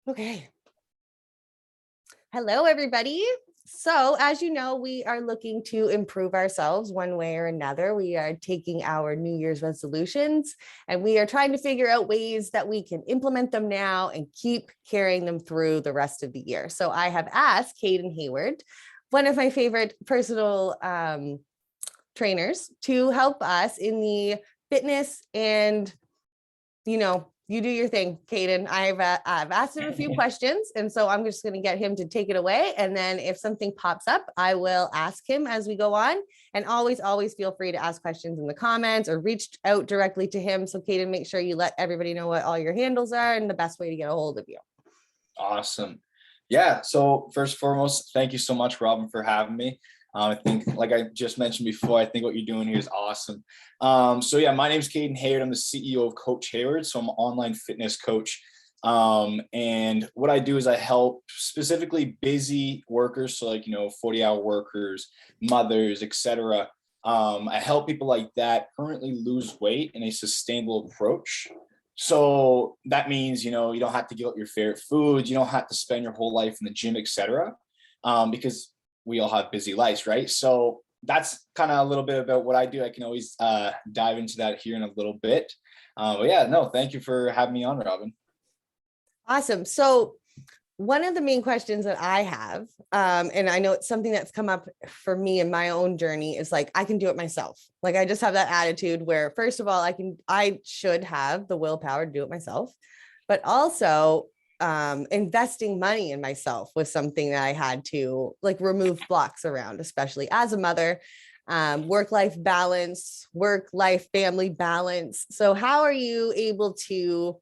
Okay. Hello, everybody. So, as you know, we are looking to improve ourselves one way or another. We are taking our New Year's resolutions and we are trying to figure out ways that we can implement them now and keep carrying them through the rest of the year. So, I have asked Caden Hayward, one of my favorite personal trainers, to help us in the fitness and, you do your thing, Caden. I've asked him a few questions, and so I'm just going to get him to take it away. And then if something pops up, I will ask him as we go on. And always feel free to ask questions in the comments or reach out directly to him. So Caden, make sure you let everybody know what all your handles are and the best way to get a hold of you. Awesome. Yeah. So first and foremost, thank you so much, Robin, for having me. I think, like I just mentioned before, I think what you're doing here is awesome. So yeah, my name is Caden Hayward. I'm the CEO of Coach Hayward. So I'm an online fitness coach. And what I do is I help specifically busy workers. So 40-hour workers, mothers, etc. I help people like that currently lose weight in a sustainable approach. So that means, you don't have to give up your favorite foods. You don't have to spend your whole life in the gym, etc. Because we all have busy lives, right? So that's kind of a little bit about what I do. I can always dive into that here in a little bit. But yeah, no, thank you for having me on, Robin. Awesome. So one of the main questions that I have, and I know it's something that's come up for me in my own journey, is like, I can do it myself. Like, I just have that attitude where, first of all, I should have the willpower to do it myself, but also investing money in myself was something that I had to remove blocks around, especially as a mother, work-life balance, work-life family balance. So how are you able to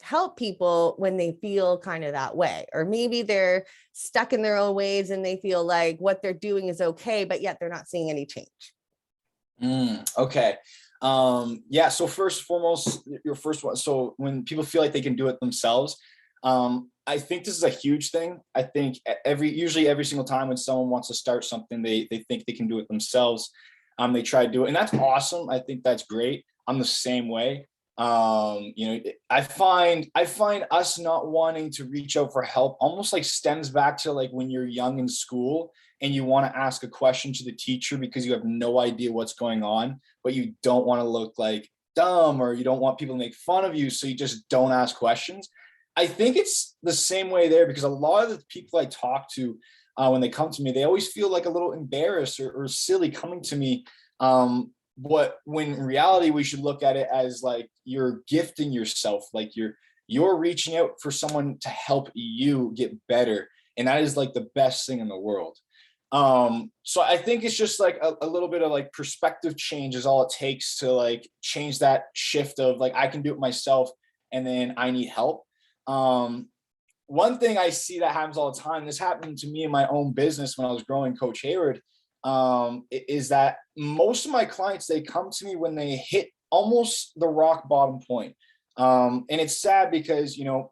help people when they feel kind of that way, or maybe they're stuck in their own ways and they feel like what they're doing is okay, but yet they're not seeing any change? Okay. Yeah. So first and foremost, your first one. So when people feel like they can do it themselves, I think this is a huge thing. I think usually every single time when someone wants to start something, they think they can do it themselves. They try to do it, and that's awesome. I think that's great. I'm the same way. I find us not wanting to reach out for help almost like stems back to like when you're young in school and you want to ask a question to the teacher because you have no idea what's going on, but you don't want to look like dumb, or you don't want people to make fun of you, so you just don't ask questions. I think it's the same way there, because a lot of the people I talk to, when they come to me, they always feel like a little embarrassed or silly coming to me. But when in reality, we should look at it as like you're gifting yourself, like you're reaching out for someone to help you get better. And that is like the best thing in the world. So I think it's just like a little bit of like perspective change is all it takes to like change that shift of like, I can do it myself and then I need help. One thing I see that happens all the time, this happened to me in my own business when I was growing Coach Hayward, is that most of my clients, they come to me when they hit almost the rock bottom point. And it's sad because, you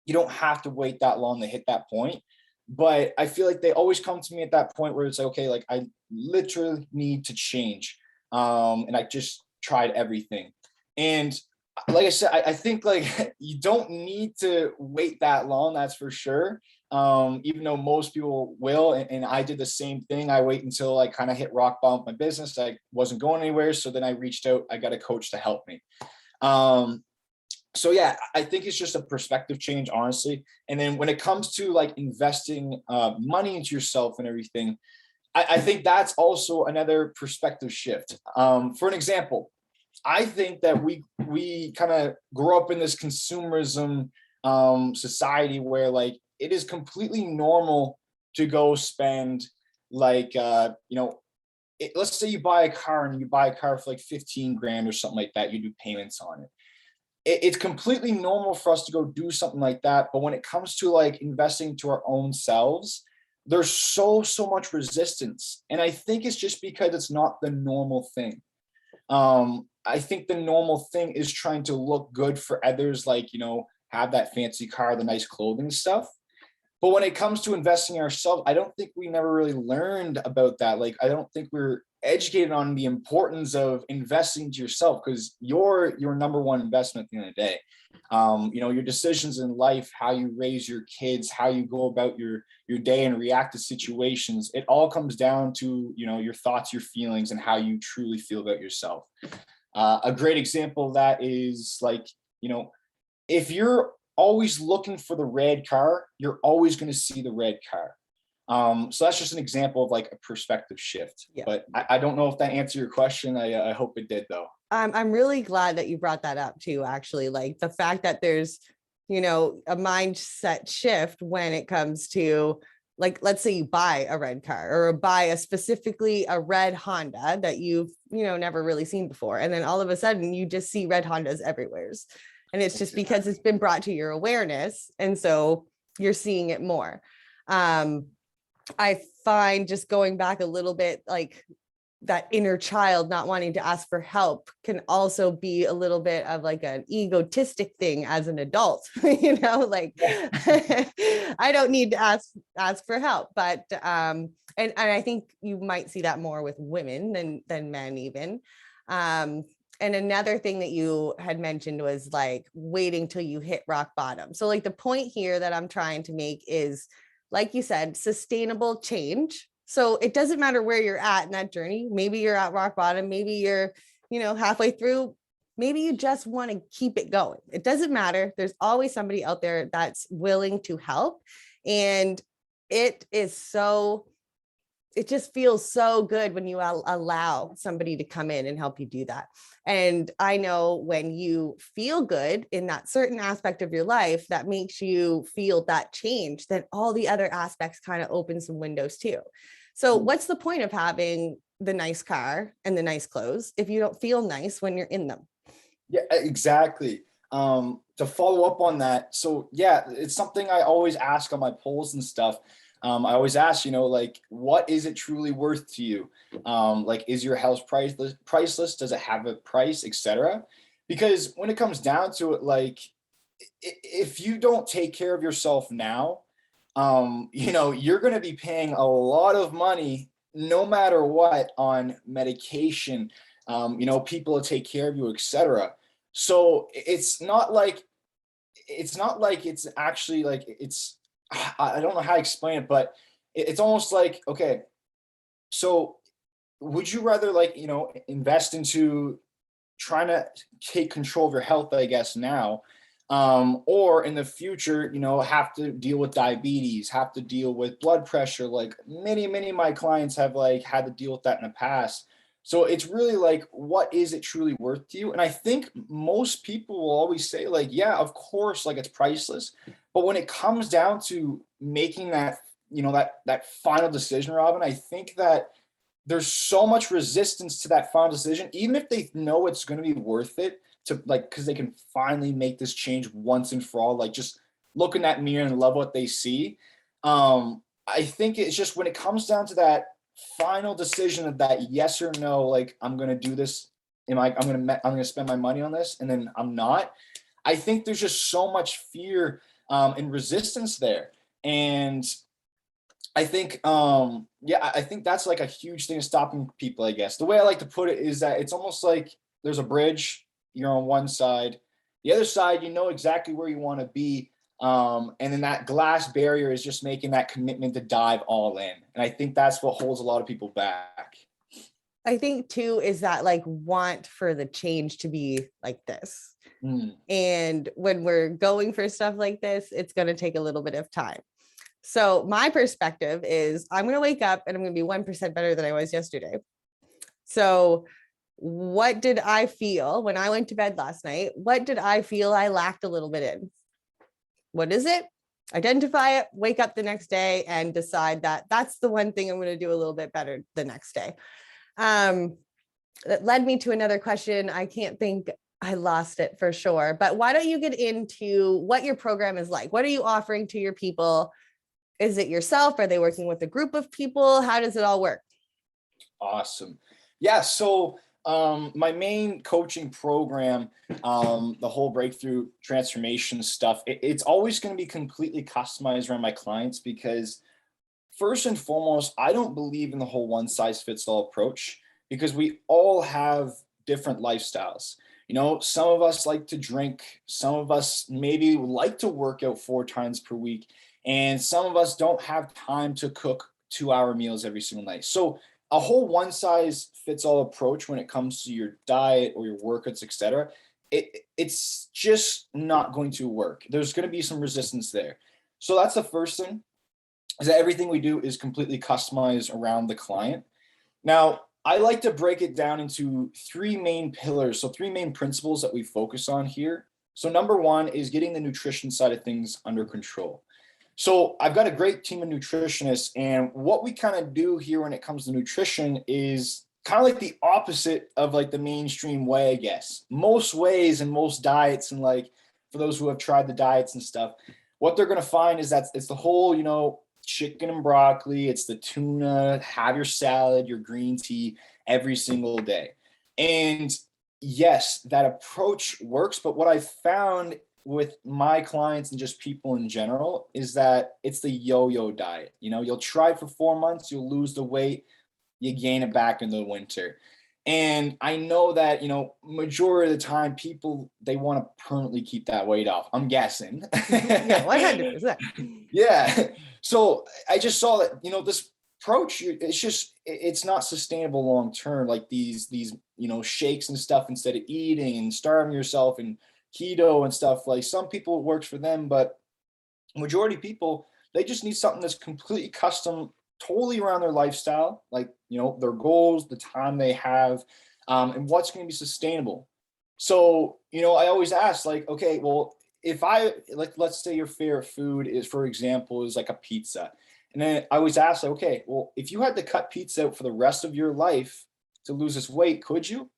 don't have to wait that long to hit that point. But I feel like they always come to me at that point where it's like, okay, like I literally need to change. And I just tried everything. And like I said, I think like you don't need to wait that long, that's for sure. Even though most people will, and I did the same thing. I wait until I kind of hit rock bottom with my business. I wasn't going anywhere. So then I reached out, I got a coach to help me. So yeah, I think it's just a perspective change, honestly. And then when it comes to like investing money into yourself and everything, I think that's also another perspective shift. For an example, I think that we kind of grow up in this consumerism society where like it is completely normal to go spend like let's say you buy a car and you buy a car for like 15 grand or something like that. You do payments on it. It's completely normal for us to go do something like that. But when it comes to like investing to our own selves, there's so much resistance. And I think it's just because it's not the normal thing. I think the normal thing is trying to look good for others, like, have that fancy car, the nice clothing stuff. But when it comes to investing in ourselves, I don't think we never really learned about that. Like, I don't think we're educated on the importance of investing to yourself, because you're your number one investment at the end of the day. You know, your decisions in life, how you raise your kids, how you go about your day and react to situations, it all comes down to, you know, your thoughts, your feelings, and how you truly feel about yourself. A great example of that is like, you know, if you're always looking for the red car, you're always going to see the red car. So that's just an example of like a perspective shift. Yeah. But I don't know if that answered your question. I hope it did though. I'm really glad that you brought that up too, actually. Like the fact that there's, you know, a mindset shift when it comes to, like, let's say you buy a red car or buy a specifically a red Honda that you've, you know, never really seen before. And then all of a sudden you just see red Hondas everywhere. And it's just because it's been brought to your awareness. And so you're seeing it more. I find, just going back a little bit, like that inner child not wanting to ask for help can also be a little bit of like an egotistic thing as an adult, you know, like I don't need to ask for help. But and I think you might see that more with women than men even. And another thing that you had mentioned was like waiting till you hit rock bottom. So like the point here that I'm trying to make is, like you said, sustainable change. So it doesn't matter where you're at in that journey. Maybe you're at rock bottom, maybe you're, you know, halfway through, maybe you just want to keep it going. It doesn't matter. There's always somebody out there that's willing to help. And it just feels so good when you allow somebody to come in and help you do that. And I know when you feel good in that certain aspect of your life that makes you feel that change, then all the other aspects kind of open some windows too. So what's the point of having the nice car and the nice clothes if you don't feel nice when you're in them? Yeah, exactly. To follow up on that, so yeah, it's something I always ask on my polls and stuff. I always ask, you know, like, what is it truly worth to you? Like, is your house priceless? Does it have a price, etc.? Because when it comes down to it, like, if you don't take care of yourself now, you know, you're going to be paying a lot of money, no matter what, on medication, you know, people to take care of you, etc. So it's actually like I don't know how to explain it, but it's almost like, okay, so would you rather, like, you know, invest into trying to take control of your health, I guess, now, or in the future, you know, have to deal with diabetes, have to deal with blood pressure? Like many of my clients have like had to deal with that in the past. So it's really like, what is it truly worth to you? And I think most people will always say like, yeah, of course, like it's priceless. But when it comes down to making that, you know, that final decision, Robin, I think that there's so much resistance to that final decision, even if they know it's going to be worth it, to like, because they can finally make this change once and for all, like just look in that mirror and love what they see. I think it's just when it comes down to that final decision of that yes or no, like, I'm going to do this, I'm going to spend my money on this, and then I'm not. I think there's just so much fear and resistance there. And I think, yeah, I think that's like a huge thing stopping people, I guess. The way I like to put it is that it's almost like there's a bridge, you're on one side, the other side, you know exactly where you want to be. And then that glass barrier is just making that commitment to dive all in. And I think that's what holds a lot of people back. I think too is that like want for the change to be like this. And when we're going for stuff like this, it's going to take a little bit of time. So my perspective is I'm going to wake up and I'm going to be 1% better than I was yesterday. So what did I feel when I went to bed last night? What did I feel I lacked a little bit in? What is it? Identify it, wake up the next day and decide that that's the one thing I'm going to do a little bit better the next day. That led me to another question. I can't think, I lost it for sure, but why don't you get into what your program is like? What are you offering to your people? Is it yourself? Are they working with a group of people? How does it all work? Awesome. Yeah. So my main coaching program, the whole breakthrough transformation stuff, it's always going to be completely customized around my clients, because first and foremost, I don't believe in the whole one size fits all approach. because we all have different lifestyles. You know, some of us like to drink, some of us maybe like to work out 4 times per week, and some of us don't have time to cook 2-hour meals every single night. So a whole one size fits all approach when it comes to your diet or your workouts, etc. It's just not going to work. There's going to be some resistance there. So that's the first thing, is that everything we do is completely customized around the client. Now, I like to break it down into 3 main pillars. So 3 main principles that we focus on here. So number one is getting the nutrition side of things under control. So I've got a great team of nutritionists, and what we kind of do here when it comes to nutrition is kind of like the opposite of like the mainstream way, I guess. Most ways and most diets, and like for those who have tried the diets and stuff, what they're going to find is that it's the whole, chicken and broccoli, it's the tuna, have your salad, your green tea every single day. And yes, that approach works. But what I found with my clients and just people in general is that it's the yo-yo diet. You'll try it for 4 months, you'll lose the weight, you gain it back in the winter. And I know that, majority of the time people, they want to permanently keep that weight off, I'm guessing. Yeah, 100%. Yeah. So I just saw that, this approach, it's not sustainable long term. Like these, shakes and stuff instead of eating and starving yourself and keto and stuff. Like some people it works for them, but majority of people, they just need something that's completely custom, totally around their lifestyle, like, their goals, the time they have, and what's going to be sustainable. So, I always ask, like, okay, well, if let's say your favorite food is, for example, is like a pizza. And then I always ask, like, okay, well, if you had to cut pizza out for the rest of your life to lose this weight, could you?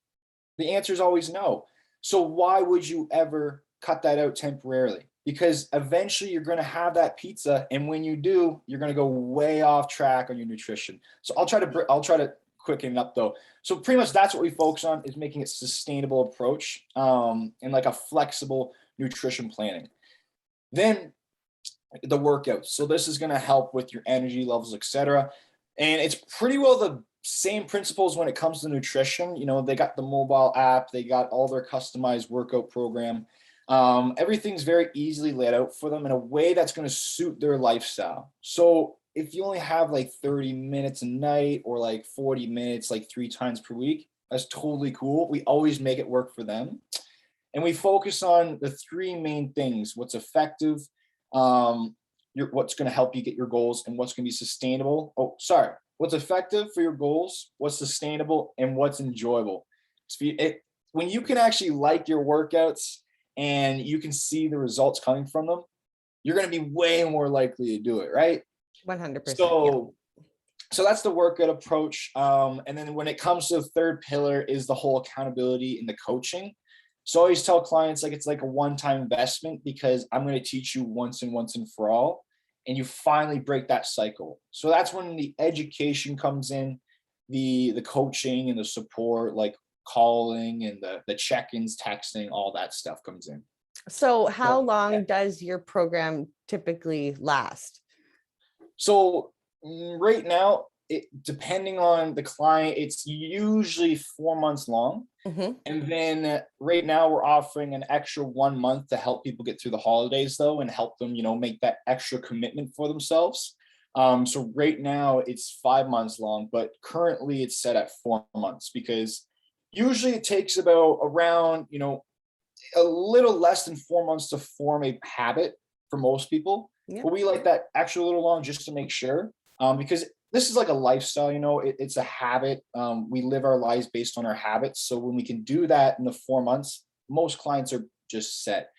The answer is always no. So why would you ever cut that out temporarily? Because eventually you're going to have that pizza, and when you do, you're going to go way off track on your nutrition. So I'll try to quicken it up though. So pretty much that's what we focus on, is making it sustainable approach, and like a flexible nutrition planning. Then the workouts. So this is going to help with your energy levels, etc. And it's pretty well the same principles when it comes to nutrition. They got the mobile app, they got all their customized workout program. Everything's very easily laid out for them in a way that's going to suit their lifestyle. So if you only have like 30 minutes a night or like 40 minutes, like 3 times per week, that's totally cool. We always make it work for them. And we focus on the 3 main things: what's effective, what's going to help you get your goals, and what's going to be sustainable. What's effective for your goals, what's sustainable, and what's enjoyable. When you can actually like your workouts and you can see the results coming from them, you're going to be way more likely to do it, right? 100%. So that's the workout approach. And then when it comes to the third pillar is the whole accountability and the coaching. So I always tell clients, like, it's like a one-time investment, because I'm going to teach you once and for all, and you finally break that cycle. So that's when the education comes in, the coaching and the support, like calling and the check-ins, texting, all that stuff comes in. So how long does your program typically last? So right now, depending on the client, it's usually 4 months long. Mm-hmm. And then right now we're offering an extra 1 month to help people get through the holidays though, and help them, make that extra commitment for themselves. So right now it's 5 months long, but currently it's set at 4 months, because usually it takes about around, a little less than 4 months to form a habit for most people. Yeah. But we like that extra little long just to make sure, because this is like a lifestyle, it's a habit. We live our lives based on our habits. So when we can do that in the 4 months, most clients are just set.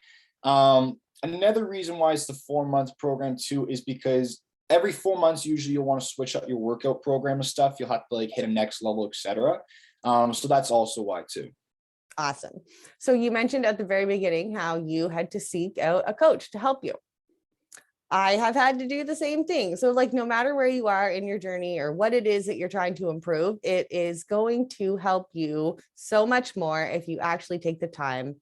Another reason why it's the 4 month program too is because every 4 months, usually you'll want to switch up your workout program and stuff. You'll have to like hit a next level, etc. So that's also why too. Awesome. So you mentioned at the very beginning how you had to seek out a coach to help you. I have had to do the same thing. So like, no matter where you are in your journey or what it is that you're trying to improve, it is going to help you so much more if you actually take the time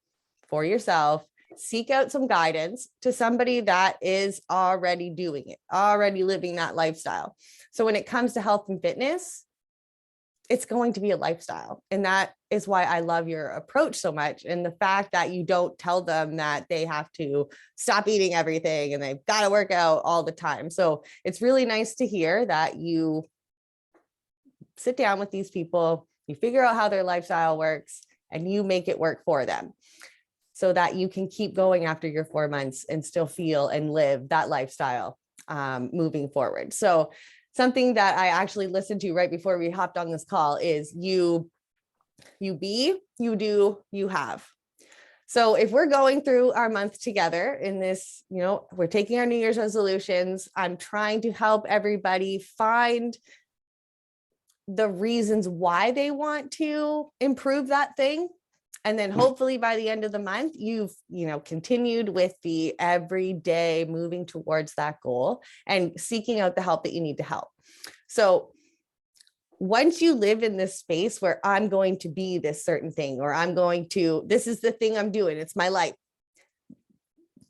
for yourself, seek out some guidance to somebody that is already doing it, already living that lifestyle. So when it comes to health and fitness, it's going to be a lifestyle. And that is why I love your approach so much. And the fact that you don't tell them that they have to stop eating everything and they've got to work out all the time. So it's really nice to hear that you sit down with these people, you figure out how their lifestyle works, and you make it work for them so that you can keep going after your 4 months and still feel and live that lifestyle moving forward. So something that I actually listened to right before we hopped on this call is you be, you do, you have. So if we're going through our month together in this, we're taking our New Year's resolutions, I'm trying to help everybody find the reasons why they want to improve that thing. And then hopefully by the end of the month, you've, continued with the everyday moving towards that goal and seeking out the help that you need to help. So once you live in this space where I'm going to be this certain thing, or this is the thing I'm doing, it's my life.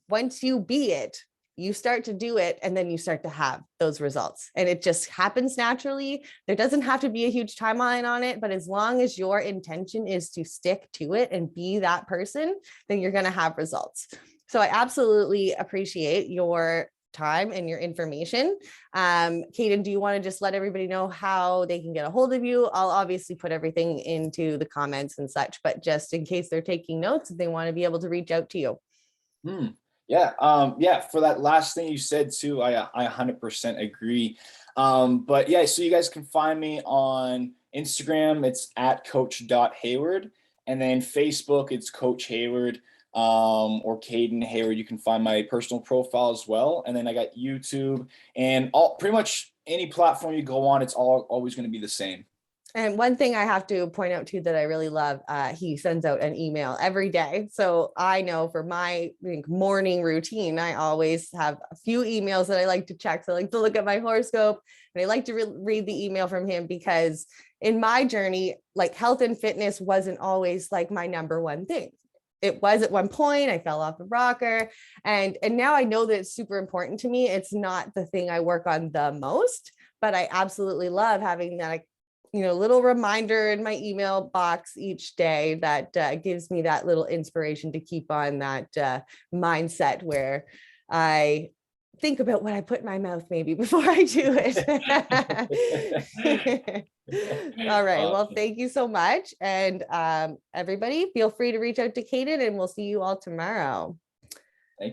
Once you be it, you start to do it, and then you start to have those results. And it just happens naturally. There doesn't have to be a huge timeline on it, but as long as your intention is to stick to it and be that person, then you're going to have results. So I absolutely appreciate your time and your information. Kaden, do you want to just let everybody know how they can get a hold of you? I'll obviously put everything into the comments and such, but just in case they're taking notes, they want to be able to reach out to you. Yeah, for that last thing you said too, I 100% agree. But yeah, so you guys can find me on Instagram, it's at coach.hayward, and then Facebook, it's Coach Hayward, or Caden Hayward. You can find my personal profile as well. And then I got YouTube, and pretty much any platform you go on, it's always going to be the same. And one thing I have to point out too that I really love, he sends out an email every day. So I know for my morning routine, I always have a few emails that I like to check. So I like to look at my horoscope, and I like to read the email from him, because in my journey, like health and fitness wasn't always like my number one thing. It was at one point. I fell off the rocker, and now I know that it's super important to me. It's not the thing I work on the most, but I absolutely love having that little reminder in my email box each day that gives me that little inspiration to keep on that mindset where I think about what I put in my mouth maybe before I do it. All right. Well, thank you so much. And everybody, feel free to reach out to Kaden, and we'll see you all tomorrow.